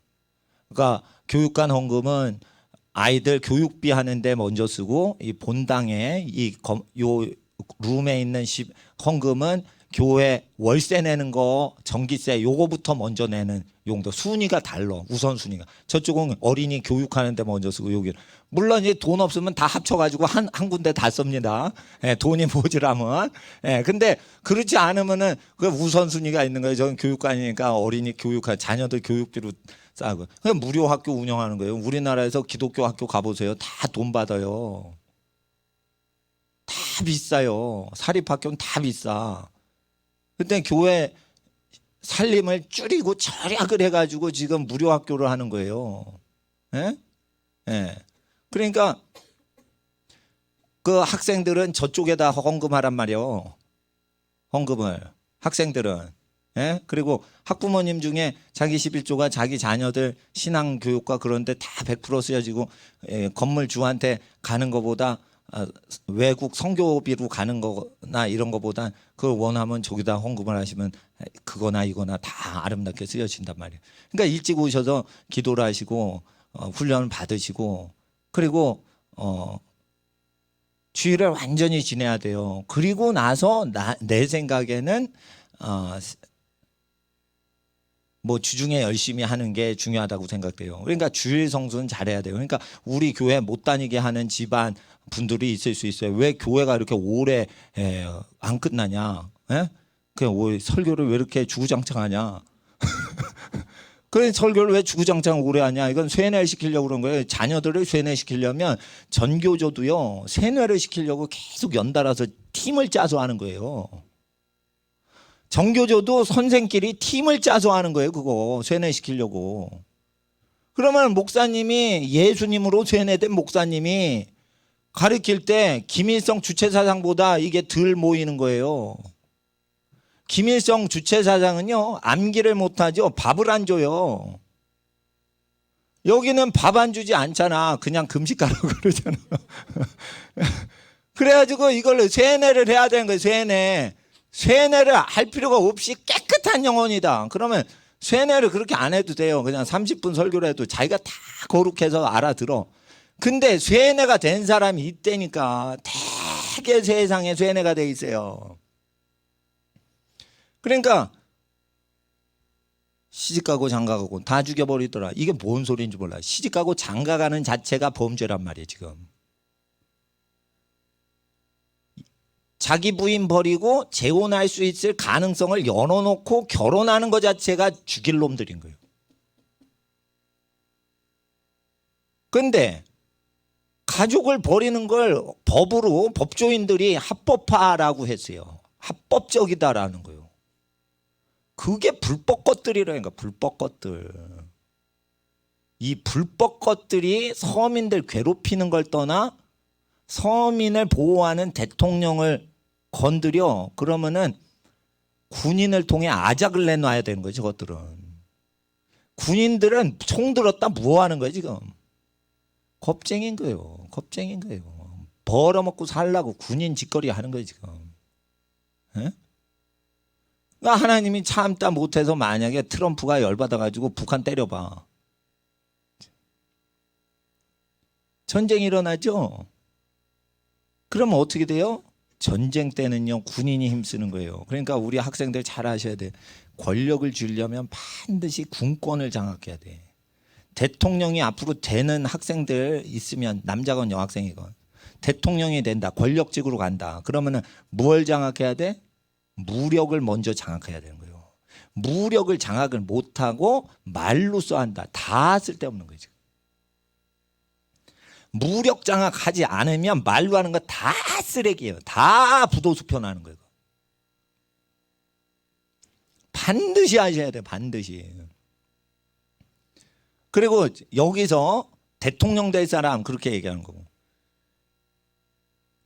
그러니까 교육관 헌금은 아이들 교육비 하는데 먼저 쓰고 이 본당에 요 룸에 있는 헌금은 교회 월세 내는 거 전기세 요거부터 먼저 내는 용도. 순위가 달라. 우선순위가. 저쪽은 어린이 교육하는데 먼저 쓰고 여기 물론 이제 돈 없으면 다 합쳐가지고 한 군데 다 씁니다. 돈이 모자라면. 근데 그렇지 않으면은 그 우선순위가 있는 거예요. 저는 교육관이니까 어린이 교육할 자녀들 교육비로 싸고. 그냥 무료 학교 운영하는 거예요. 우리나라에서 기독교 학교 가보세요. 다 돈 받아요. 다 비싸요. 사립학교는 다 비싸. 근데 교회 살림을 줄이고 절약을 해가지고 지금 무료 학교를 하는 거예요. 그러니까 그 학생들은 저쪽에다 헌금하란 말이에요. 헌금을 학생들은. 그리고 학부모님 중에 자기 11조가 자기 자녀들 신앙교육과 그런데 다 100% 쓰여지고 건물주한테 가는 것보다 외국 선교비로 가는 거나 이런 거보다 그걸 원하면 저기다 헌금을 하시면 그거나 이거나 다 아름답게 쓰여진단 말이에요. 그러니까 일찍 오셔서 기도를 하시고 훈련을 받으시고 그리고 주일을 완전히 지내야 돼요. 그리고 나서 내 생각에는 뭐 주중에 열심히 하는 게 중요하다고 생각돼요. 그러니까 주일 성수는 잘해야 돼요. 그러니까 우리 교회 못 다니게 하는 집안 분들이 있을 수 있어요. 왜 교회가 이렇게 오래 안 끝나냐? 그 설교를 왜 이렇게 주구장창하냐? 그 설교를 왜 주구장창 오래 하냐? 이건 쇠뇌 시키려고 그런 거예요. 자녀들을 쇠뇌 시키려면 전교조도요 쇠뇌를 시키려고 계속 연달아서 팀을 짜서 하는 거예요. 정교조도 선생끼리 팀을 짜서 하는 거예요. 그거 쇠뇌시키려고. 그러면 목사님이 예수님으로 쇠뇌된 목사님이 가르칠 때 김일성 주체사상보다 이게 덜 모이는 거예요. 김일성 주체사상은요, 암기를 못하죠. 밥을 안 줘요. 여기는 밥 안 주지 않잖아. 그냥 금식 가라고 그러잖아. 그래가지고 이걸 쇠뇌를 해야 되는 거예요. 쇠뇌를 할 필요가 없이 깨끗한 영혼이다. 그러면 쇠뇌를 그렇게 안 해도 돼요. 그냥 30분 설교를 해도 자기가 다 거룩해서 알아들어. 근데 쇠뇌가 된 사람이 있다니까. 되게 세상에 쇠뇌가 돼 있어요. 그러니까 시집가고 장가가고 다 죽여버리더라. 이게 뭔 소리인지 몰라. 시집가고 장가가는 자체가 범죄란 말이에요. 지금 자기 부인 버리고 재혼할 수 있을 가능성을 열어놓고 결혼하는 것 자체가 죽일 놈들인 거예요. 근데 가족을 버리는 걸 법으로 법조인들이 합법화라고 했어요. 합법적이다라는 거예요. 그게 불법 것들이라니까. 불법 것들. 이 불법 것들이 서민들 괴롭히는 걸 떠나 서민을 보호하는 대통령을 건드려. 그러면은 군인을 통해 아작을 내놔야 되는 거죠. 저것들은. 군인들은 총 들었다 뭐 하는 거예요 지금. 겁쟁인 거예요. 겁쟁인 거예요. 벌어먹고 살라고 군인 짓거리 하는 거예요 지금. 에? 그러니까 하나님이 참다 못해서 만약에 트럼프가 열받아가지고 북한 때려봐. 전쟁이 일어나죠. 그러면 어떻게 돼요? 전쟁 때는요 군인이 힘쓰는 거예요. 그러니까 우리 학생들 잘 아셔야 돼. 권력을 주려면 반드시 군권을 장악해야 돼. 대통령이 앞으로 되는 학생들 있으면 남자건 여학생이건 대통령이 된다. 권력직으로 간다. 그러면은 뭘 장악해야 돼? 무력을 먼저 장악해야 되는 거예요. 무력을 장악을 못하고 말로 써한다. 다 쓸데없는 거죠. 무력 장악하지 않으면 말로 하는 거 다 쓰레기예요. 다 부도수표 나는 거예요. 반드시 하셔야 돼요. 반드시. 그리고 여기서 대통령 될 사람 그렇게 얘기하는 거고.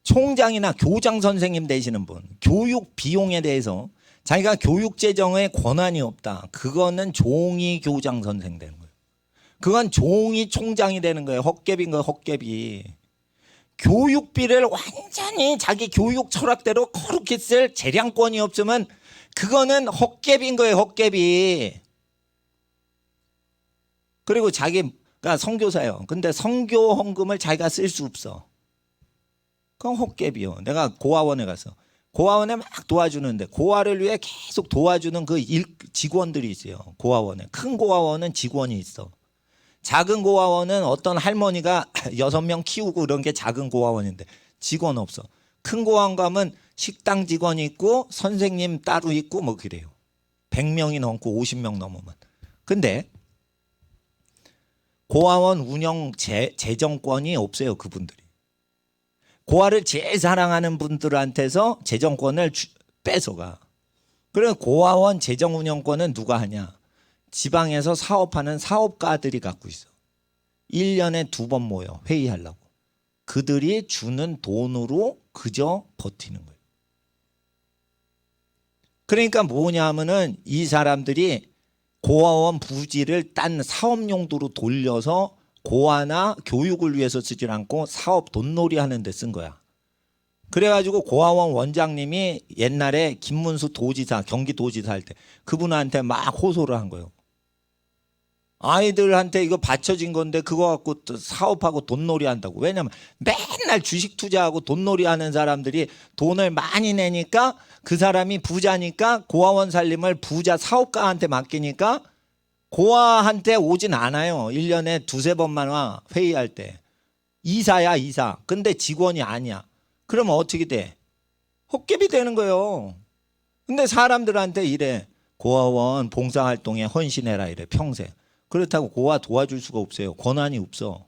총장이나 교장 선생님 되시는 분, 교육 비용에 대해서 자기가 교육 재정에 권한이 없다. 그거는 종이 교장 선생 되는 거예요. 그건 종이 총장이 되는 거예요. 헛개비인 거예요. 헛개비. 교육비를 완전히 자기 교육 철학대로 거룩히 쓸 재량권이 없으면 그거는 헛개비인 거예요. 헛개비. 그리고 자기가 선교사예요. 근데 선교 헌금을 자기가 쓸 수 없어. 그건 헛개비요. 내가 고아원에 가서 고아원에 막 도와주는데 고아를 위해 계속 도와주는 그 직원들이 있어요. 고아원에. 큰 고아원은 직원이 있어. 작은 고아원은 어떤 할머니가 6명 키우고 그런 게 작은 고아원인데 직원 없어. 큰 고아원 가면 식당 직원이 있고 선생님 따로 있고 뭐 그래요. 100명이 넘고 50명 넘으면. 근데 고아원 운영 재정권이 없어요. 그분들이. 고아를 제일 사랑하는 분들한테서 재정권을 뺏어가. 그래서 고아원 재정 운영권은 누가 하냐? 지방에서 사업하는 사업가들이 갖고 있어. 1년에 2번 모여 회의하려고. 그들이 주는 돈으로 그저 버티는 거예요. 그러니까 뭐냐 하면은 이 사람들이 고아원 부지를 딴 사업 용도로 돌려서 고아나 교육을 위해서 쓰질 않고 사업 돈놀이 하는 데 쓴 거야. 그래가지고 고아원 원장님이 옛날에 김문수 도지사, 경기도지사 할 때 그분한테 막 호소를 한 거예요. 아이들한테 이거 바쳐진 건데 그거 갖고 또 사업하고 돈놀이 한다고. 왜냐면 맨날 주식 투자하고 돈놀이 하는 사람들이 돈을 많이 내니까 그 사람이 부자니까 고아원 살림을 부자 사업가한테 맡기니까 고아한테 오진 않아요. 1년에 2-3번만 와 회의할 때. 이사야 이사. 근데 직원이 아니야. 그러면 어떻게 돼? 헛개비 되는 거예요. 근데 사람들한테 이래. 고아원 봉사활동에 헌신해라 이래 평생. 그렇다고 고아 도와줄 수가 없어요. 권한이 없어.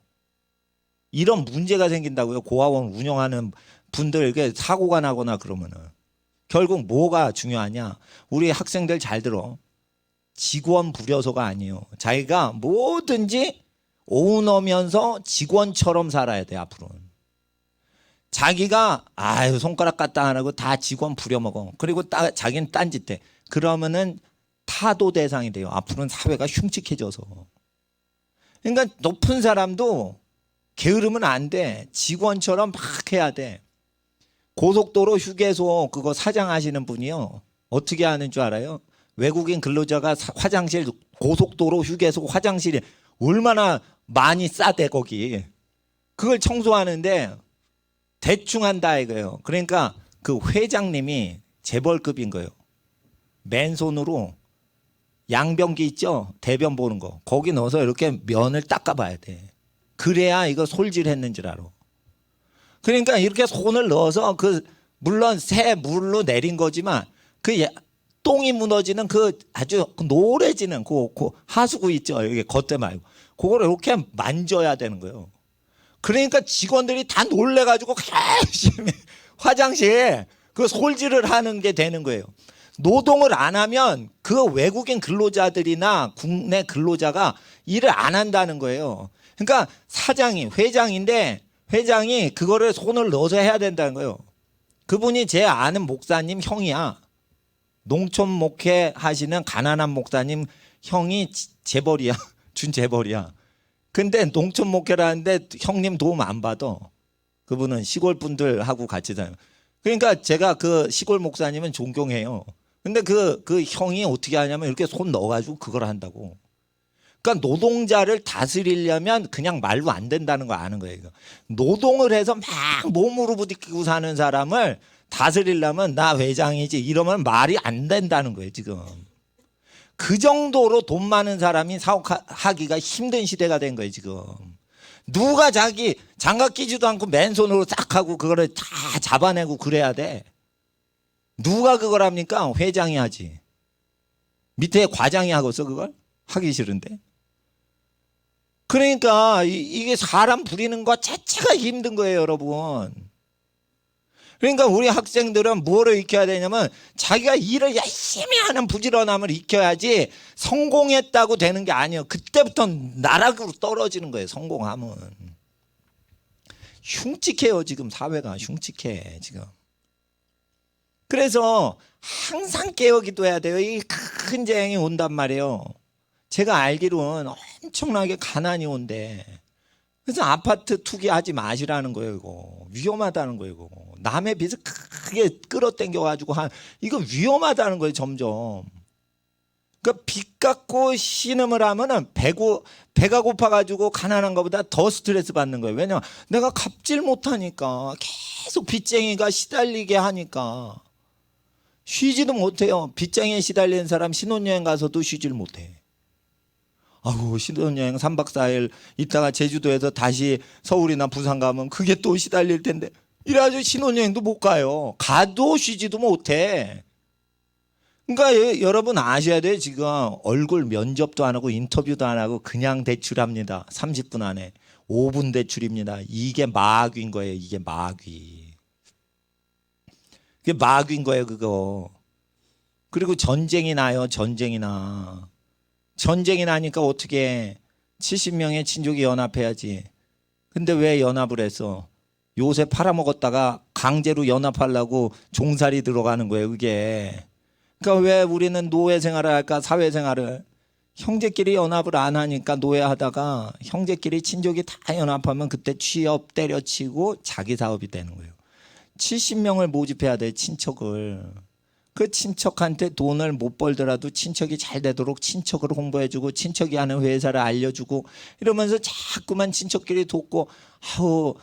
이런 문제가 생긴다고요. 고아원 운영하는 분들에게 사고가 나거나 그러면은 결국 뭐가 중요하냐? 우리 학생들 잘 들어. 직원 불효소가 아니에요. 자기가 뭐든지 오너면서 직원처럼 살아야 돼, 앞으로는. 자기가 아유 손가락 갖다 안 하고 다 직원 부려먹어. 그리고 자기는 딴짓해. 그러면은 타도 대상이 돼요. 앞으로는 사회가 흉측해져서. 그러니까 높은 사람도 게으르면 안 돼. 직원처럼 막 해야 돼. 고속도로 휴게소 그거 사장하시는 분이요. 어떻게 하는 줄 알아요? 외국인 근로자가 화장실 고속도로 휴게소 화장실이 얼마나 많이 싸대 거기. 그걸 청소하는데 대충 한다 이거예요. 그러니까 그 회장님이 재벌급인 거예요. 맨손으로 양변기 있죠? 대변 보는 거. 거기 넣어서 이렇게 면을 닦아봐야 돼. 그래야 이거 솔질했는 줄 알아. 그러니까 이렇게 손을 넣어서 그 물론 새 물로 내린 거지만 그 똥이 무너지는 그 아주 노래지는 그 하수구 있죠? 여기 겉에 말고. 그걸 이렇게 만져야 되는 거예요. 그러니까 직원들이 다 놀래가지고 열심히 화장실 그 솔질을 하는 게 되는 거예요. 노동을 안 하면 그 외국인 근로자들이나 국내 근로자가 일을 안 한다는 거예요. 그러니까 사장이 회장인데 회장이 그거를 손을 넣어서 해야 된다는 거예요. 그분이 제 아는 목사님 형이야. 농촌 목회 하시는 가난한 목사님 형이 재벌이야. 준 재벌이야. 근데 농촌 목회를 하는데 형님 도움 안 받아. 그분은 시골 분들하고 같이 다녀요. 그러니까 제가 그 시골 목사님은 존경해요. 근데 그 형이 어떻게 하냐면 이렇게 손 넣어가지고 그걸 한다고. 그러니까 노동자를 다스리려면 그냥 말로 안 된다는 거 아는 거예요. 노동을 해서 막 몸으로 부딪히고 사는 사람을 다스리려면 나 회장이지 이러면 말이 안 된다는 거예요 지금. 그 정도로 돈 많은 사람이 사업하기가 힘든 시대가 된 거예요 지금. 누가 자기 장갑 끼지도 않고 맨손으로 딱 하고 그거를 다 잡아내고 그래야 돼. 누가 그걸 합니까? 회장이 하지. 밑에 과장이 하겠어 그걸? 하기 싫은데. 그러니까 이게 사람 부리는 것 자체가 힘든 거예요 여러분. 그러니까 우리 학생들은 뭐를 익혀야 되냐면 자기가 일을 열심히 하는 부지런함을 익혀야지 성공했다고 되는 게 아니에요. 그때부터 나락으로 떨어지는 거예요. 성공하면. 흉측해요 지금 사회가. 흉측해 지금. 그래서 항상 깨어 기도해야 돼요. 이 큰 재앙이 온단 말이에요. 제가 알기로는 엄청나게 가난이 온대. 그래서 아파트 투기하지 마시라는 거예요. 이거 위험하다는 거예요. 이거 남의 빚을 크게 끌어당겨 가지고 이거 위험하다는 거예요. 점점. 그러니까 빚 갖고 신음을 하면은 배가 고파 가지고 가난한 것보다 더 스트레스 받는 거예요. 왜냐면 내가 갚질 못하니까 계속 빚쟁이가 시달리게 하니까 쉬지도 못해요. 빚쟁이에 시달리는 사람 신혼여행 가서도 쉬질 못해. 아우 신혼여행 3박 4일 있다가 제주도에서 다시 서울이나 부산 가면 그게 또 시달릴 텐데 이래가지고 신혼여행도 못 가요. 가도 쉬지도 못해. 그러니까 여러분 아셔야 돼요. 지금 얼굴 면접도 안 하고 인터뷰도 안 하고 그냥 대출합니다. 30분 안에 5분 대출입니다. 이게 마귀인 거예요. 이게 마귀. 그게 마귀인 거예요. 그거. 그리고 전쟁이 나요. 전쟁이 나. 전쟁이 나니까 어떻게 70명의 친족이 연합해야지. 근데 왜 연합을 했어? 요새 팔아먹었다가 강제로 연합하려고 종살이 들어가는 거예요. 그게. 그러니까 왜 우리는 노예 생활을 할까? 사회 생활을. 형제끼리 연합을 안 하니까 노예하다가 형제끼리 친족이 다 연합하면 그때 취업 때려치고 자기 사업이 되는 거예요. 70명을 모집해야 돼. 친척을. 그 친척한테 돈을 못 벌더라도 친척이 잘 되도록 친척을 홍보해주고 친척이 하는 회사를 알려주고 이러면서 자꾸만 친척끼리 돕고 아우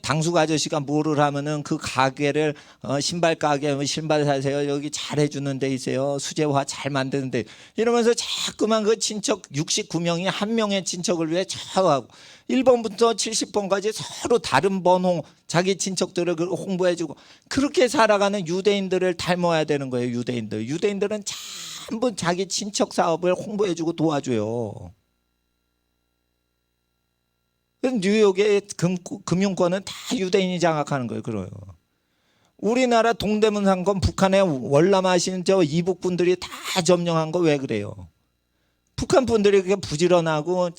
당숙 아저씨가 뭐를 하면은 그 가게를 신발 가게 신발 사세요 여기 잘 해주는 데 있어요 수제화 잘 만드는 데 이러면서 자꾸만 그 친척 69명이 한 명의 친척을 위해 좌우하고 1번부터 70번까지 서로 다른 번호 자기 친척들을 홍보해주고 그렇게 살아가는 유대인들을 닮아야 되는 거예요. 유대인들은 전부 자기 친척 사업을 홍보해주고 도와줘요. 뉴욕의 금융권은 다 유대인이 장악하는 거예요. 그래요. 우리나라 동대문 상권 북한에 월남하신 저 이북 분들이 다 점령한 거 왜 그래요? 북한 분들이 그렇게 부지런하고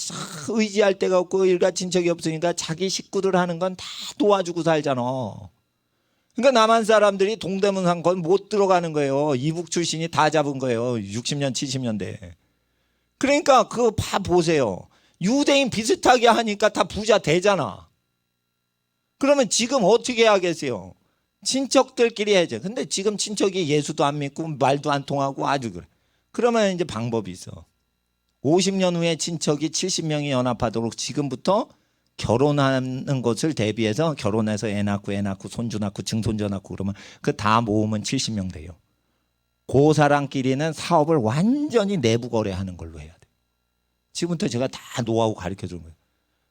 의지할 데가 없고 일가 친척이 없으니까 자기 식구들 하는 건 다 도와주고 살잖아. 그러니까 남한 사람들이 동대문 상권 못 들어가는 거예요. 이북 출신이 다 잡은 거예요. 60년 70년대. 그러니까 그거 봐 보세요. 유대인 비슷하게 하니까 다 부자 되잖아. 그러면 지금 어떻게 하겠어요? 친척들끼리 해야죠. 근데 지금 친척이 예수도 안 믿고 말도 안 통하고 아주 그래. 그러면 이제 방법이 있어. 50년 후에 친척이 70명이 연합하도록 지금부터 결혼하는 것을 대비해서 결혼해서 애 낳고 손주 낳고 증손자 낳고 그러면 그 다 모으면 70명 돼요. 그 사람끼리는 사업을 완전히 내부 거래하는 걸로 해야 돼. 지금부터 제가 다 노하우 가르쳐 주는 거예요.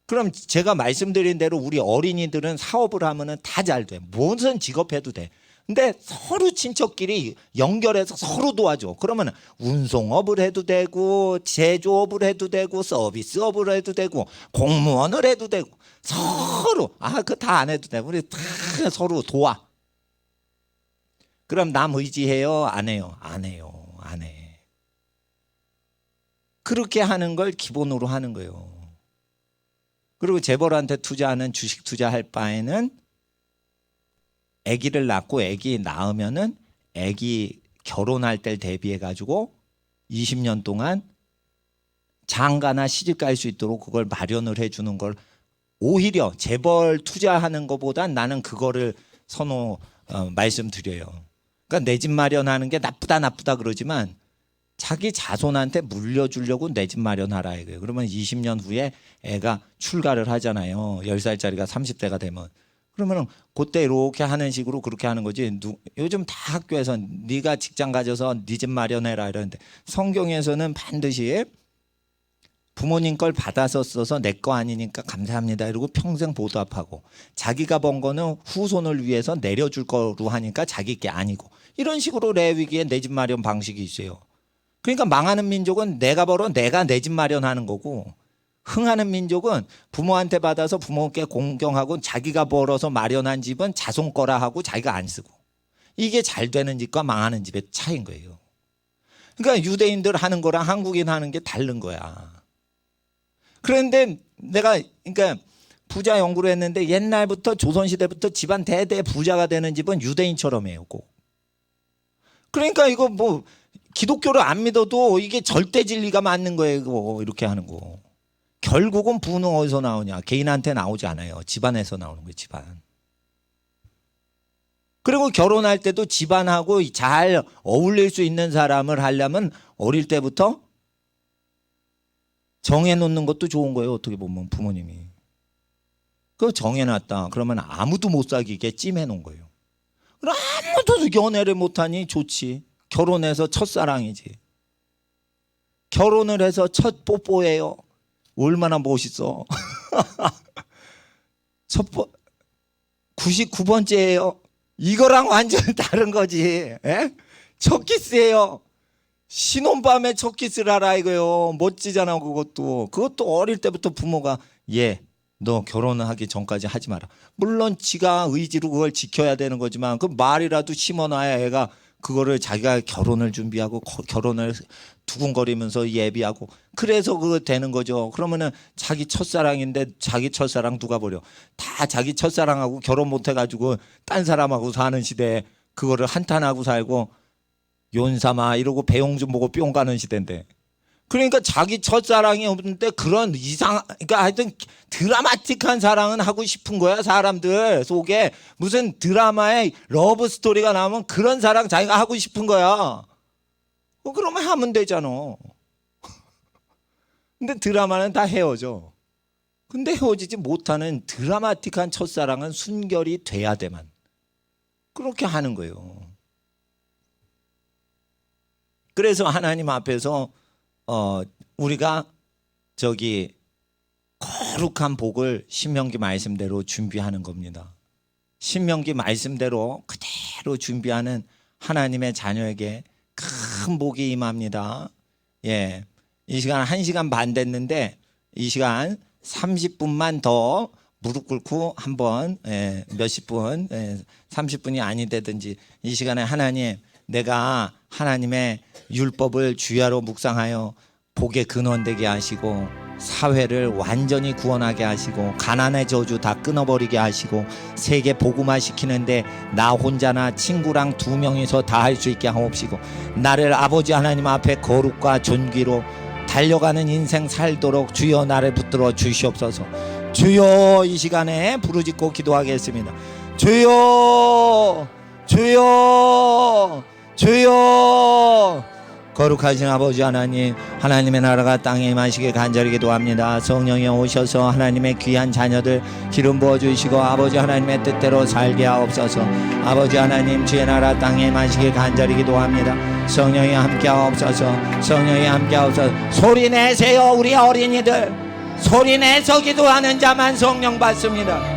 그럼 제가 말씀드린 대로 우리 어린이들은 사업을 하면은 다 잘 돼. 무슨 직업해도 돼. 근데 서로 친척끼리 연결해서 서로 도와줘. 그러면 운송업을 해도 되고 제조업을 해도 되고 서비스업을 해도 되고 공무원을 해도 되고 서로 그거 다 안 해도 돼. 우리 다 서로 도와. 그럼 남 의지해요? 안 해요? 안 해요. 안 해. 그렇게 하는 걸 기본으로 하는 거예요. 그리고 재벌한테 투자하는 주식 투자할 바에는 아기를 낳고 아기 낳으면은 아기 결혼할 때 대비해 가지고 20년 동안 장가나 시집 갈 수 있도록 그걸 마련을 해주는 걸 오히려 재벌 투자하는 것보다 나는 그거를 말씀드려요. 그러니까 내 집 마련하는 게 나쁘다 그러지만 자기 자손한테 물려주려고 내 집 마련하라 이거예요. 그러면 20년 후에 애가 출가를 하잖아요. 10살짜리가 30대가 되면. 그러면 그때 이렇게 하는 식으로 그렇게 하는 거지. 요즘 다 학교에서 네가 직장 가져서 네 집 마련해라 이러는데 성경에서는 반드시 부모님 걸 받아서 써서 내 거 아니니까 감사합니다 이러고 평생 보답하고 자기가 번 거는 후손을 위해서 내려줄 거로 하니까 자기 게 아니고 이런 식으로 레위기에 내 집 마련 방식이 있어요. 그러니까 망하는 민족은 내가 벌어 내가 내 집 마련하는 거고 흥하는 민족은 부모한테 받아서 부모께 공경하고 자기가 벌어서 마련한 집은 자손 거라 하고 자기가 안 쓰고 이게 잘 되는 집과 망하는 집의 차이인 거예요. 그러니까 유대인들 하는 거랑 한국인 하는 게 다른 거야. 그런데 내가 그러니까 부자 연구를 했는데 옛날부터 조선시대부터 집안 대대 부자가 되는 집은 유대인처럼 해요. 꼭. 그러니까 이거 뭐 기독교를 안 믿어도 이게 절대 진리가 맞는 거예요. 이거 이렇게 하는 거. 결국은 부는 어디서 나오냐? 개인한테 나오지 않아요. 집안에서 나오는 거예요. 집안. 그리고 결혼할 때도 집안하고 잘 어울릴 수 있는 사람을 하려면 어릴 때부터 정해놓는 것도 좋은 거예요. 어떻게 보면 부모님이. 그거 정해놨다. 그러면 아무도 못 사귀게 찜해놓은 거예요. 그럼 아무도 연애를 못하니 좋지. 결혼해서 첫사랑이지. 결혼을 해서 첫 뽀뽀예요. 얼마나 멋있어. 99번째예요. 이거랑 완전 다른 거지. 에? 첫 키스예요. 신혼밤에 첫 키스를 하라 이거요. 멋지잖아 그것도. 그것도 어릴 때부터 부모가 너 결혼하기 전까지 하지 마라. 물론 지가 의지로 그걸 지켜야 되는 거지만 그 말이라도 심어놔야 애가 그거를 자기가 결혼을 준비하고 결혼을 두근거리면서 예비하고 그래서 그거 되는 거죠. 그러면은 자기 첫사랑인데 자기 첫사랑 누가 버려. 다 자기 첫사랑하고 결혼 못 해가지고 딴 사람하고 사는 시대에 그거를 한탄하고 살고 윤삼아 이러고 배용준 보고 뿅 가는 시대인데. 그러니까 자기 첫사랑이 없는데 그런 그러니까 하여튼 드라마틱한 사랑은 하고 싶은 거야. 사람들 속에 무슨 드라마에 러브 스토리가 나오면 그런 사랑 자기가 하고 싶은 거야. 그러면 하면 되잖아. 근데 드라마는 다 헤어져. 근데 헤어지지 못하는 드라마틱한 첫사랑은 순결이 돼야 돼만. 그렇게 하는 거예요. 그래서 하나님 앞에서 우리가 거룩한 복을 신명기 말씀대로 준비하는 겁니다. 신명기 말씀대로 그대로 준비하는 하나님의 자녀에게 큰 복이 임합니다. 이 시간 1시간 반 됐는데 이 시간 30분만 더 무릎 꿇고 한번 몇십 분 30분이 아니되든지 이 시간에 하나님, 내가 하나님의 율법을 주야로 묵상하여 복의 근원되게 하시고 사회를 완전히 구원하게 하시고 가난의 저주 다 끊어버리게 하시고 세계 복음화 시키는데 나 혼자나 친구랑 2명이서 다 할 수 있게 하옵시고 나를 아버지 하나님 앞에 거룩과 존귀로 달려가는 인생 살도록 주여 나를 붙들어 주시옵소서. 주여, 이 시간에 부르짖고 기도하겠습니다. 주여, 주여, 주여. 거룩하신 아버지 하나님, 하나님의 나라가 땅에 임하시길 간절히 기도합니다. 성령이 오셔서 하나님의 귀한 자녀들 기름 부어주시고 아버지 하나님의 뜻대로 살게 하옵소서. 아버지 하나님, 주의 나라 땅에 임하시길 간절히 기도합니다. 성령이 함께 하옵소서. 성령이 함께 하옵소서. 소리 내세요, 우리 어린이들. 소리 내서 기도하는 자만 성령 받습니다.